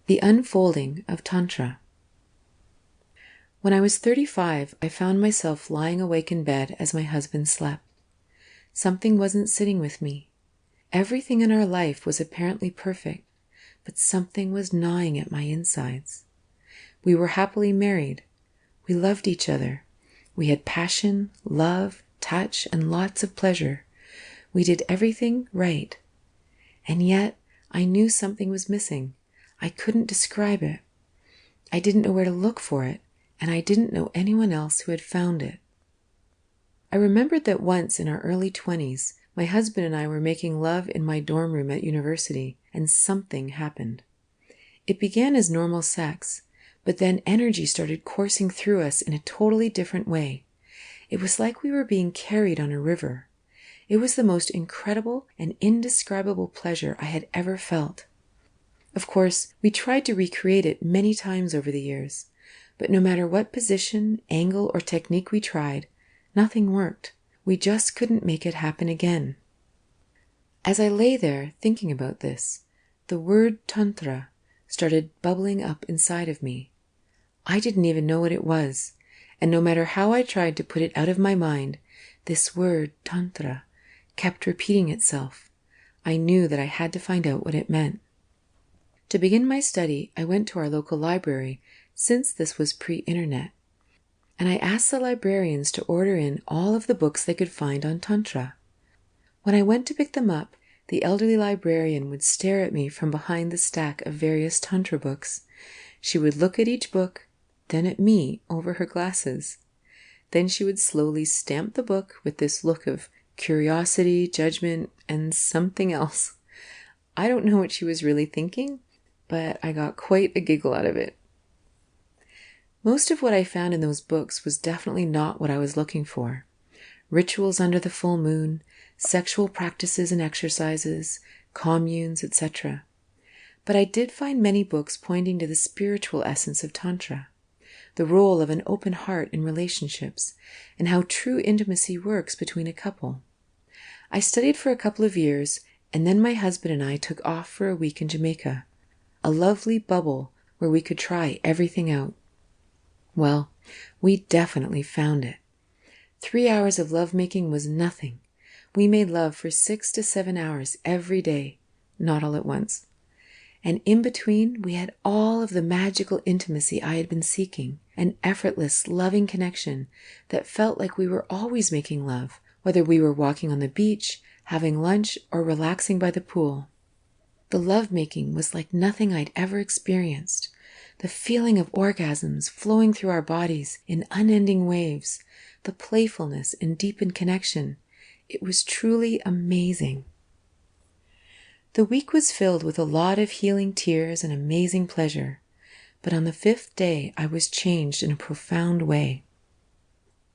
The unfolding of Tantra. When I was 35, I found myself lying awake in bed as my husband slept. Something wasn't sitting with me. Everything in our life was apparently perfect, but something was gnawing at my insides. We were happily married. We loved each other. We had passion, love, touch, and lots of pleasure. We did everything right. And yet, I knew something was missing. I couldn't describe it. I didn't know where to look for it, and I didn't know anyone else who had found it. I remembered that once in our early 20s, my husband and I were making love in my dorm room at university, and something happened. It began as normal sex, but then energy started coursing through us in a totally different way. It was like we were being carried on a river. It was the most incredible and indescribable pleasure I had ever felt. Of course, we tried to recreate it many times over the years, but no matter what position, angle, or technique we tried, nothing worked. We just couldn't make it happen again. As I lay there thinking about this, the word Tantra started bubbling up inside of me. I didn't even know what it was, and no matter how I tried to put it out of my mind, this word Tantra kept repeating itself. I knew that I had to find out what it meant. To begin my study, I went to our local library, since this was pre-internet, and I asked the librarians to order in all of the books they could find on Tantra. When I went to pick them up, the elderly librarian would stare at me from behind the stack of various Tantra books. She would look at each book, then at me over her glasses. Then she would slowly stamp the book with this look of curiosity, judgment, and something else. I don't know what she was really thinking, but I got quite a giggle out of it. Most of what I found in those books was definitely not what I was looking for. Rituals under the full moon, sexual practices and exercises, communes, etc. But I did find many books pointing to the spiritual essence of Tantra, the role of an open heart in relationships, and how true intimacy works between a couple. I studied for a couple of years, and then my husband and I took off for a week in Jamaica, a lovely bubble where we could try everything out. Well, we definitely found it. 3 hours of lovemaking was nothing. We made love for 6 to 7 hours every day, not all at once. And in between, we had all of the magical intimacy I had been seeking, an effortless, loving connection that felt like we were always making love, whether we were walking on the beach, having lunch, or relaxing by the pool. The lovemaking was like nothing I'd ever experienced. The feeling of orgasms flowing through our bodies in unending waves, the playfulness and deepened connection. It was truly amazing. The week was filled with a lot of healing tears and amazing pleasure, but on the 5th day I was changed in a profound way.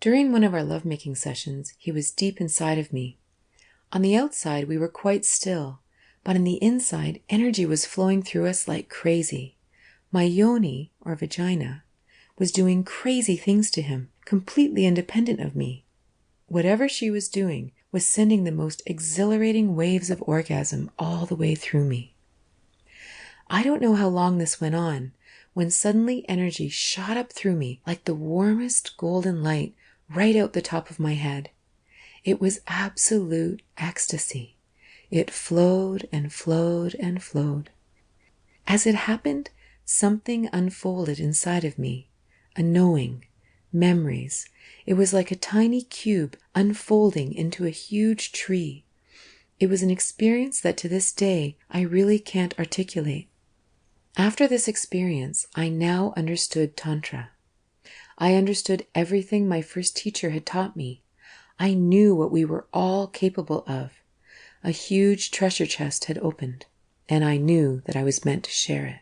During one of our lovemaking sessions, he was deep inside of me. On the outside, we were quite still, but on the inside, energy was flowing through us like crazy. My yoni, or vagina, was doing crazy things to him, completely independent of me. Whatever she was doing was sending the most exhilarating waves of orgasm all the way through me. I don't know how long this went on, when suddenly energy shot up through me like the warmest golden light right out the top of my head. It was absolute ecstasy. It flowed and flowed and flowed. As it happened, something unfolded inside of me, a knowing, memories. It was like a tiny cube unfolding into a huge tree. It was an experience that to this day I really can't articulate. After this experience, I now understood Tantra. I understood everything my first teacher had taught me. I knew what we were all capable of. A huge treasure chest had opened, and I knew that I was meant to share it.